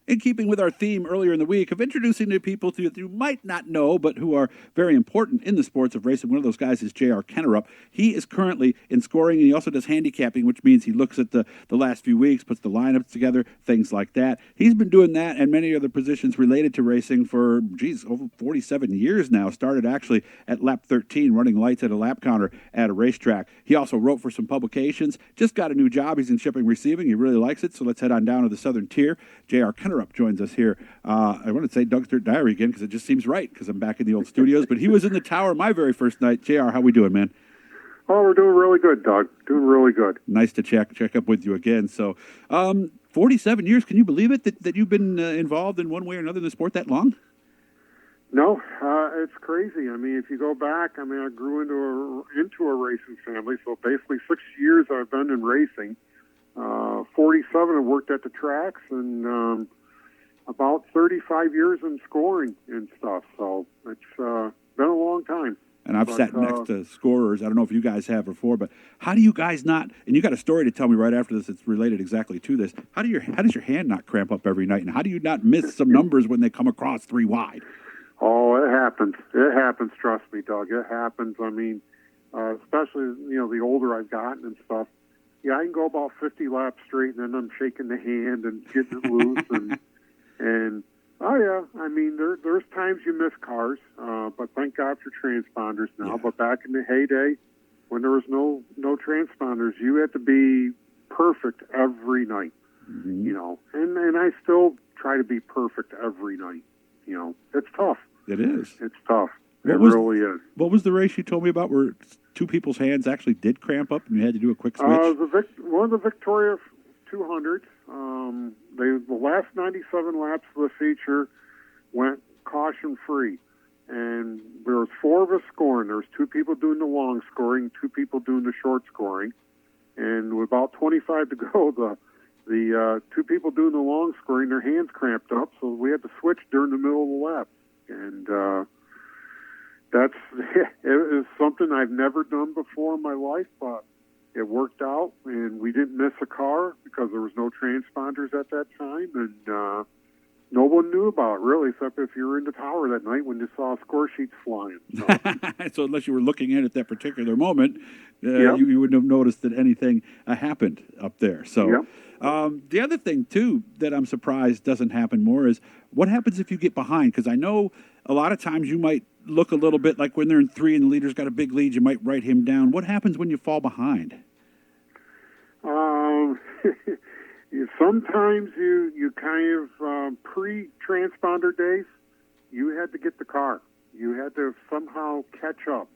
In keeping with our theme earlier in the week of introducing new people that you might not know, but who are very important in the sports of racing, one of those guys is J.R. Kennerup. He is currently in scoring, and he also does handicapping, which means he looks at the last few weeks, puts the lineups together, things like that. He's been doing that and many other positions related to racing for, over 47 years now. Started actually at lap 13, running lights at a lap counter at a racetrack. He also wrote for some publications, just got a new job. He's in shipping receiving. He really likes it, so let's head on down to the southern tier. J.R. Kennerup joins us here. I want to say Doug's Dirt Diary again because it just seems right because I'm back in the old studios. But he was in the tower my very first night. JR, how we doing, man? Oh, we're doing really good, Doug. Doing really good. Nice to check up with you again. So, 47 years. Can you believe it that you've been involved in one way or another in the sport that long? No, it's crazy. I mean, if you go back, I grew into a racing family. So basically, 6 years I've been in racing. 47, I worked at the tracks, and about 35 years in scoring and stuff. So it's been a long time. And I've sat next to scorers. I don't know if you guys have before, but how do you guys not? And you got a story to tell me right after this. It's related exactly to this. How does your hand not cramp up every night? And how do you not miss some numbers when they come across 3 wide? Oh, it happens. It happens. Trust me, Doug. It happens. I mean, especially the older I've gotten and stuff. Yeah, I can go about 50 laps straight, and then I'm shaking the hand and getting it loose, and oh yeah, I mean there's times you miss cars, but thank God for transponders now. Yeah. But back in the heyday, when there was no transponders, you had to be perfect every night, and I still try to be perfect every night. It's tough. It is. It's tough. It really is. What was the race you told me about where 2 people's hands actually did cramp up and you had to do a quick switch? One of the Victoria 200s. The last 97 laps of the feature went caution free, and there was 4 of us scoring. There was 2 people doing the long scoring, 2 people doing the short scoring, and with about 25 to go, the 2 people doing the long scoring, their hands cramped up, so we had to switch during the middle of the lap, and it was something I've never done before in my life, but it worked out, and we didn't miss a car because there was no transponders at that time, and no one knew about it, really, except if you were in the tower that night when you saw score sheets flying. So, so unless you were looking at it at that particular moment, yep. you wouldn't have noticed that anything happened up there. So yep. The other thing, too, that I'm surprised doesn't happen more is what happens if you get behind? Because I know a lot of times you might look a little bit like when they're in 3 and the leader's got a big lead, you might write him down. What happens when you fall behind? Sometimes you kind of pre-transponder days, you had to get the car. You had to somehow catch up.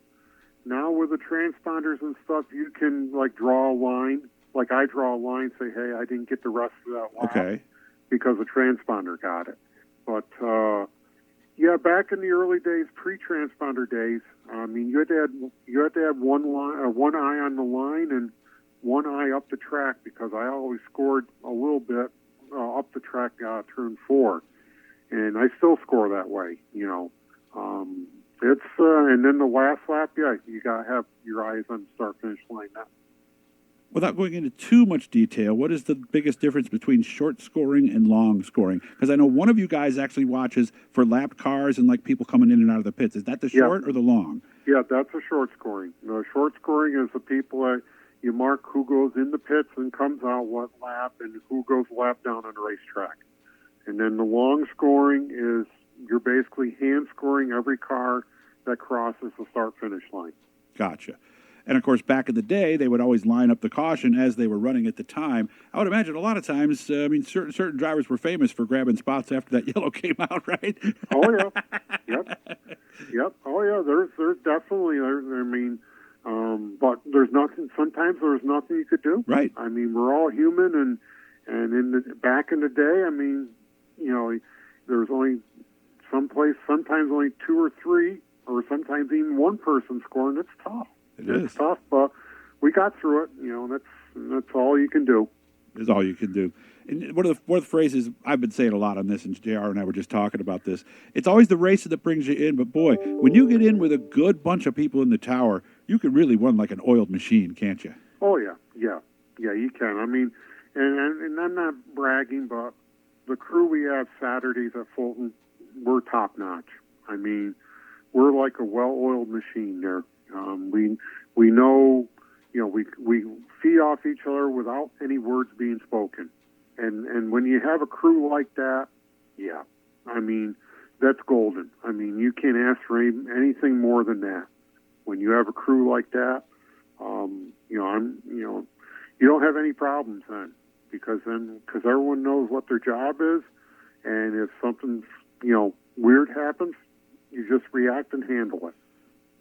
Now with the transponders and stuff, you can draw a line. Like I draw a line, say, hey, I didn't get the rest of that line. Okay. Because the transponder got it. But yeah, back in the early days, pre-transponder days, I mean, you had to have one eye on the line and one eye up the track, because I always scored a little bit up the track, turn 4, and I still score that way. It's and then the last lap, yeah, you gotta have your eyes on the start-finish line now. Without going into too much detail, what is the biggest difference between short scoring and long scoring? Because I know one of you guys actually watches for lapped cars and people coming in and out of the pits. Is that the short or the long? Yeah, that's a short scoring. The short scoring is the people you mark who goes in the pits and comes out what lap, and who goes lap down on the racetrack. And then the long scoring is you're basically hand scoring every car that crosses the start-finish line. Gotcha. And, of course, back in the day, they would always line up the caution as they were running at the time. I would imagine a lot of times, certain drivers were famous for grabbing spots after that yellow came out, right? Oh, yeah. Yep. Oh, yeah, there's definitely, but there's nothing, sometimes there's nothing you could do. Right. I mean, we're all human, and back in the day, I mean, there's only sometimes only 2 or 3, or sometimes even one person scoring. It's tough. It's tough, but we got through it. That's all you can do. Is all you can do. And one of the phrases I've been saying a lot on this, and JR and I were just talking about this. It's always the racer that brings you in, but boy, when you get in with a good bunch of people in the tower, you can really run like an oiled machine, can't you? Oh yeah, you can. I mean, and I'm not bragging, but the crew we have Saturdays at Fulton, we're top notch. I mean, we're like a well-oiled machine there. We know, we feed off each other without any words being spoken. And when you have a crew like that, yeah, I mean, that's golden. I mean, you can't ask for anything more than that. When you have a crew like that, you don't have any problems then, because everyone knows what their job is, and if something weird happens, you just react and handle it.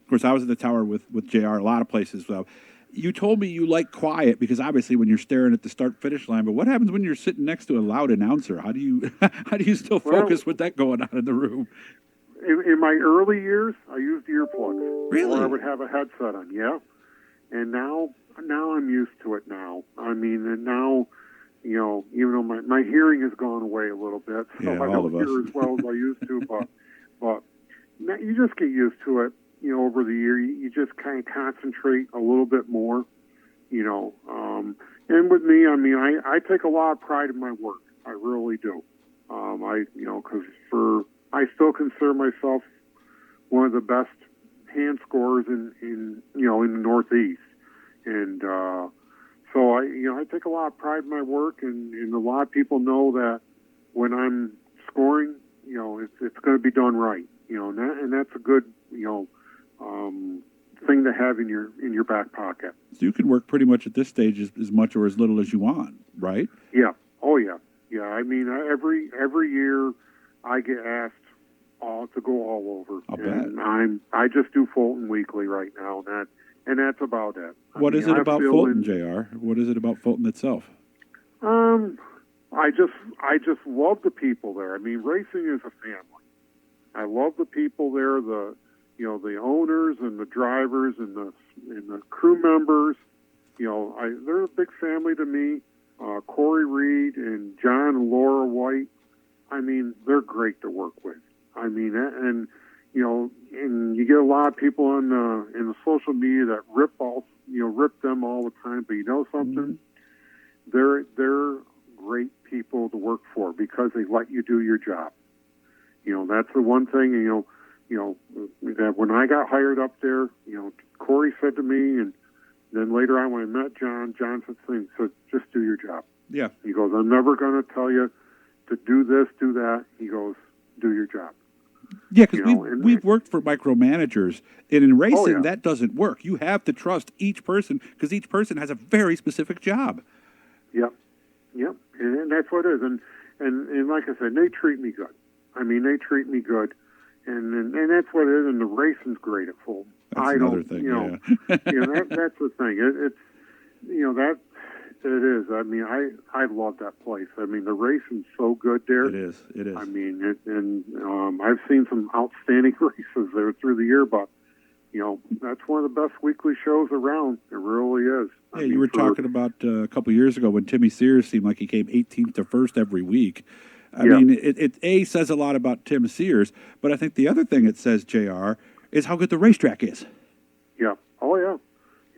Of course, I was at the tower with JR a lot of places. You told me you like quiet because obviously when you're staring at the start-finish line, but what happens when you're sitting next to a loud announcer? How do you still focus with that going on in the room? In my early years, I used earplugs. Really? Or I would have a headset on, yeah. And now I'm used to it now. I mean, and now, even though my hearing has gone away a little bit, so yeah, I don't hear as well as I used to, but you just get used to it. Over the year, you just kind of concentrate a little bit more, And with me, I mean, I take a lot of pride in my work. I really do. Because I still consider myself one of the best hand scorers in the Northeast, and so I take a lot of pride in my work, and a lot of people know that when I'm scoring, it's going to be done right, and that's a good thing to have in your back pocket. So you can work pretty much at this stage as much or as little as you want, right? Yeah. Oh yeah. Yeah. I mean, every year I get asked to go all over. I'll bet. I just do Fulton weekly right now, and that's about it. What is it about Fulton, JR? What is it about Fulton itself? I just love the people there. I mean, racing is a family. I love the people there. The owners and the drivers and the crew members. They're a big family to me. Corey Reed and John and Laura White. I mean, they're great to work with. I mean, and you get a lot of people in the social media that rip them all the time. But you know something? Mm-hmm. They're great people to work for because they let you do your job. That's the one thing. That when I got hired up there, Corey said to me, and then later on when I met John said, just do your job. Yeah. He goes, I'm never going to tell you to do this, do that. He goes, do your job. Yeah, because we've worked for micromanagers, and in racing, that doesn't work. You have to trust each person because each person has a very specific job. Yep, and that's what it is. And like I said, they treat me good. I mean, they treat me good, and that's what it is. And the racing's great at Fulton. That's another thing. Yeah. That's the thing. That it is. I mean, I love that place. I mean, the racing's so good there. It is. I mean, I've seen some outstanding races there through the year, but that's one of the best weekly shows around. It really is. Yeah, you were talking about a couple of years ago when Timmy Sears seemed like he came 18th to 1st every week. I mean, it says a lot about Tim Sears, but I think the other thing it says, JR, is how good the racetrack is. Yeah. Oh, yeah.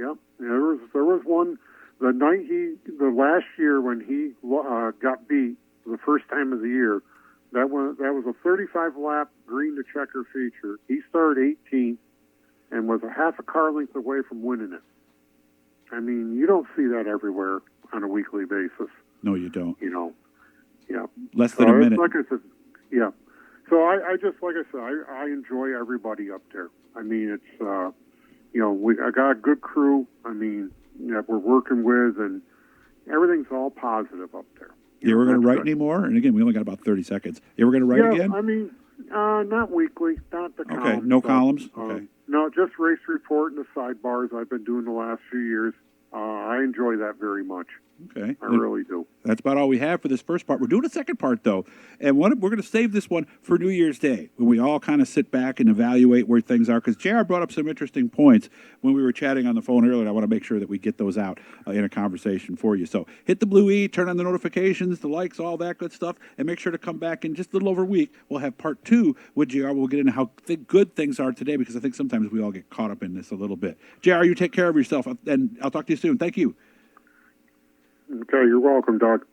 Yeah. There was one, the last year when he got beat the first time of the year, that was a 35-lap green to checker feature. He started 18th and was a half a car length away from winning it. I mean, you don't see that everywhere on a weekly basis. No, you don't. Yeah. Less than a minute. Like I said, yeah. So I just, like I said, I enjoy everybody up there. I mean, it's, I got a good crew. I mean, that we're working with, and everything's all positive up there. You ever going to write anymore? And again, we only got about 30 seconds. You ever going to write again? I mean, not weekly, not the columns. Okay, no columns? Okay. No, just race report and the sidebars I've been doing the last few years. I enjoy that very much. Okay. I really do. That's about all we have for this first part. We're doing a second part, though, and we're going to save this one for New Year's Day, when we all kind of sit back and evaluate where things are, because JR brought up some interesting points when we were chatting on the phone earlier, and I want to make sure that we get those out in a conversation for you. So hit the blue E, turn on the notifications, the likes, all that good stuff, and make sure to come back in just a little over a week. We'll have part 2 with JR. We'll get into how good things are today, because I think sometimes we all get caught up in this a little bit. JR, you take care of yourself, and I'll talk to you soon. Thank you. Okay, you're welcome, Doug.